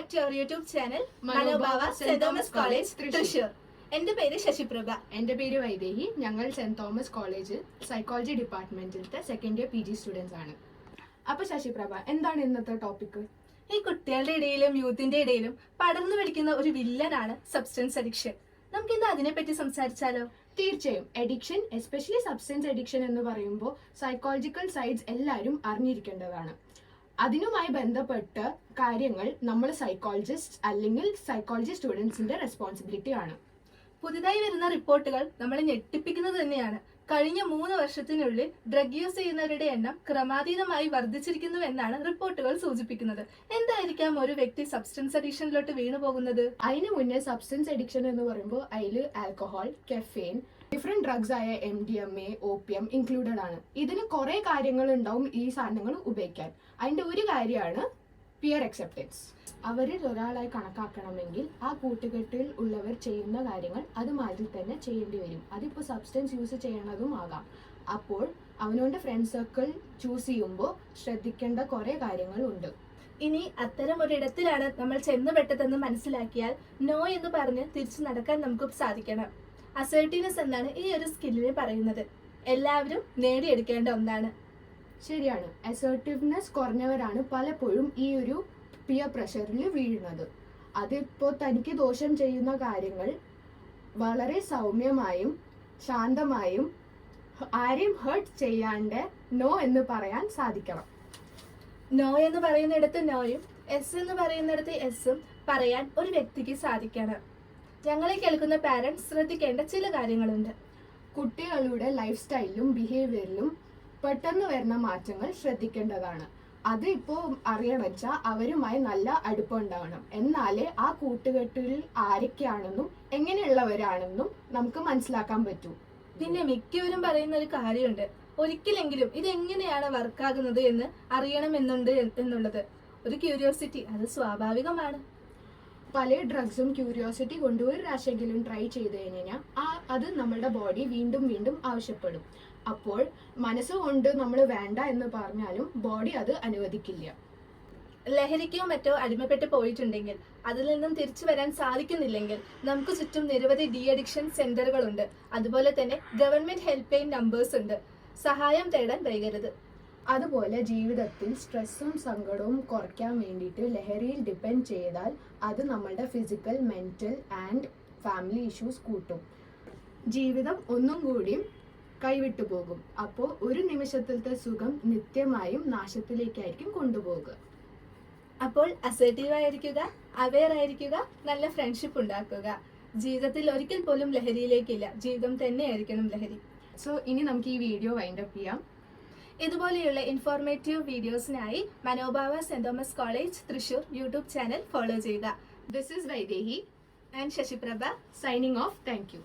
Back to our YouTube channel Manobhava saint Thomas college Thrissur. എന്റെ പേര് ശശിപ്രഭ. എന്റെ പേര് വൈദേഹി. ഞങ്ങൾ സെന്റ് തോമസ് കോളേജ് സൈക്കോളജി ഡിപ്പാർട്ട്മെന്റിലത്തെ സെക്കൻഡ് ഇയർ PG സ്റ്റുഡൻസ് ആണ്. അപ്പൊ ശശിപ്രഭ, എന്താണ് ഇന്നത്തെ ടോപ്പിക്? ഈ കുട്ടികളുടെ ഇടയിലും യൂത്തിന്റെ ഇടയിലും പടർന്നു പിടിക്കുന്ന ഒരു വില്ലനാണ് സബ്സ്റ്റൻസ് അഡിക്ഷൻ. നമുക്ക് ഇന്ന് അതിനെപ്പറ്റി സംസാരിച്ചാലോ? തീർച്ചയായും. എഡിക്ഷൻ, എസ്പെഷ്യലി സബ്സ്റ്റൻസ് അഡിക്ഷൻ എന്ന് പറയുമ്പോൾ സൈക്കോളജിക്കൽ സൈഡ്സ് എല്ലാവരും അറിഞ്ഞിരിക്കേണ്ടതാണ്. അതിനുമായി ബന്ധപ്പെട്ട കാര്യങ്ങൾ നമ്മൾ സൈക്കോളജിസ്റ്റ് അല്ലെങ്കിൽ സൈക്കോളജി സ്റ്റുഡൻസിന്റെ റെസ്പോൺസിബിലിറ്റി ആണ്. പുതിയതായി വരുന്ന റിപ്പോർട്ടുകൾ നമ്മളെ ഞെട്ടിപ്പിക്കുന്നത് തന്നെയാണ്. കഴിഞ്ഞ 3 വർഷത്തിനുള്ളിൽ ഡ്രഗ് യൂസ് ചെയ്യുന്നവരുടെ എണ്ണം ക്രമാതീതമായി വർദ്ധിച്ചിരിക്കുന്നുവെന്നാണ് റിപ്പോർട്ടുകൾ സൂചിപ്പിക്കുന്നത്. എന്തായിരിക്കാം ഒരു വ്യക്തി സബ്സ്റ്റൻസ് അഡിക്ഷനിലോട്ട് വീണു പോകുന്നത്? അതിനു മുന്നേ സബ്സ്റ്റൻസ് അഡിക്ഷൻ എന്ന് പറയുമ്പോൾ അതിൽ ആൽക്കഹോൾ, കെഫെയിൻ, ഡിഫറെന്റ് ഡ്രഗ്സ് ആയ MDMA, ഓപ്പിയം ഇൻക്ലൂഡഡ് ആണ്. ഇതിന് കുറെ കാര്യങ്ങൾ ഉണ്ടാവും ഈ സാധനങ്ങൾ ഉപയോഗിക്കാൻ. അതിന്റെ ഒരു കാര്യമാണ് പിയർ അക്സെപ്റ്റൻസ്. അവരിൽ ഒരാളായി കണക്കാക്കണമെങ്കിൽ ആ കൂട്ടുകെട്ടിൽ ഉള്ളവർ ചെയ്യുന്ന കാര്യങ്ങൾ അതുമാതിരി തന്നെ ചെയ്യേണ്ടി വരും. അതിപ്പോൾ സബ്സ്റ്റൻസ് യൂസ് ചെയ്യണതും ആകാം. അപ്പോൾ അവനോന്റെ ഫ്രണ്ട് സർക്കിൾ ചൂസ് ചെയ്യുമ്പോൾ ശ്രദ്ധിക്കേണ്ട കുറെ കാര്യങ്ങളുണ്ട്. ഇനി അത്തരം ഒരിടത്തിലാണ് നമ്മൾ ചെന്നുപെട്ടതെന്ന് മനസ്സിലാക്കിയാൽ നോ എന്ന് പറഞ്ഞ് തിരിച്ചു നടക്കാൻ നമുക്ക് സാധിക്കണം. അസേർട്ടീവ്നെസ് എന്നാണ് ഈ ഒരു സ്കില്ലിനെ പറയുന്നത്. എല്ലാവരും നേടിയെടുക്കേണ്ട ഒന്നാണ്. ശരിയാണ്. അസേർട്ടീവ്നെസ് കുറഞ്ഞവരാണ് പലപ്പോഴും ഈ ഒരു പിയർ പ്രഷറിൽ വീഴുന്നത്. അതിപ്പോൾ തനിക്ക് ദോഷം ചെയ്യുന്ന കാര്യങ്ങൾ വളരെ സൗമ്യമായും ശാന്തമായും ആരെയും ഹേർട്ട് ചെയ്യാണ്ട് നോ എന്ന് പറയാൻ സാധിക്കണം. നോ എന്ന് പറയുന്നിടത്ത് നോയും എസ് എന്ന് പറയുന്നിടത്ത് എസും പറയാൻ ഒരു വ്യക്തിക്ക് സാധിക്കണം. ഞങ്ങളെ കേൾക്കുന്ന പാരന്റ്സ് ശ്രദ്ധിക്കേണ്ട ചില കാര്യങ്ങളുണ്ട്. കുട്ടികളുടെ ലൈഫ് സ്റ്റൈലിലും ബിഹേവിയറിലും പെട്ടെന്ന് വരുന്ന മാറ്റങ്ങൾ ശ്രദ്ധിക്കേണ്ടതാണ്. അത് ഇപ്പോൾ അറിയണം വെച്ചാൽ അവരുമായി നല്ല അടുപ്പം ഉണ്ടാവണം. എന്നാലേ ആ കൂട്ടുകെട്ടിൽ ആരൊക്കെയാണെന്നും എങ്ങനെയുള്ളവരാണെന്നും നമുക്ക് മനസ്സിലാക്കാൻ പറ്റൂ. പിന്നെ മിക്കവരും പറയുന്ന ഒരു കാര്യമുണ്ട്, ഒരിക്കലെങ്കിലും ഇതെങ്ങനെയാണ് വർക്കാകുന്നത് എന്ന് അറിയണമെന്നുണ്ട് എന്നുള്ളത്. ഒരു ക്യൂരിയോസിറ്റി, അത് സ്വാഭാവികമാണ്. പല ഡ്രഗ്സും ക്യൂരിയോസിറ്റി കൊണ്ട് ഒരു പ്രാവശ്യമെങ്കിലും ട്രൈ ചെയ്ത് കഴിഞ്ഞാൽ അത് നമ്മുടെ ബോഡി വീണ്ടും വീണ്ടും ആവശ്യപ്പെടും. അപ്പോൾ മനസ്സുകൊണ്ട് നമ്മൾ വേണ്ട എന്ന് പറഞ്ഞാലും ബോഡി അത് അനുവദിക്കില്ല. ലഹരിക്കോ മറ്റോ അടിമപ്പെട്ട് പോയിട്ടുണ്ടെങ്കിൽ അതിൽ നിന്നും തിരിച്ചു വരാൻ സാധിക്കുന്നില്ലെങ്കിൽ നമുക്ക് ചുറ്റും നിരവധി ഡി അഡിക്ഷൻ സെന്ററുകളുണ്ട്. അതുപോലെ തന്നെ ഗവൺമെന്റ് ഹെൽപ്പ് ലൈൻ നമ്പേഴ്സ് ഉണ്ട്. സഹായം തേടാൻ വൈകരുത്. അതുപോലെ ജീവിതത്തിൽ സ്ട്രെസ്സും സങ്കടവും കുറയ്ക്കാൻ വേണ്ടിയിട്ട് ലഹരിയിൽ ഡിപ്പെൻഡ് ചെയ്താൽ അത് നമ്മളുടെ physical, mental and family issues കൂട്ടും. ജീവിതം ഒന്നും കൂടിയും കൈവിട്ടു പോകും. അപ്പോൾ ഒരു നിമിഷത്തിലത്തെ സുഖം നിത്യമായും നാശത്തിലേക്കായിരിക്കും കൊണ്ടുപോകുക. അപ്പോൾ അസേർട്ടീവ് ആയിരിക്കുക, അവെയർ ആയിരിക്കുക, നല്ല ഫ്രണ്ട്ഷിപ്പ് ഉണ്ടാക്കുക. ജീവിതത്തിൽ ഒരിക്കൽ പോലും ലഹരിയിലേക്കില്ല, ജീവിതം തന്നെയായിരിക്കണം ലഹരി. സോ ഇനി നമുക്ക് ഈ വീഡിയോ വൈൻഡപ്പ് ചെയ്യാം. ഇതുപോലെയുള്ള ഇൻഫോർമേറ്റീവ് വീഡിയോസിനായി Manobhava saint Thomas college Thrissur YouTube channel follow ചെയ്യുക. This is Vaidehi and Sasiprabha signing off. Thank U.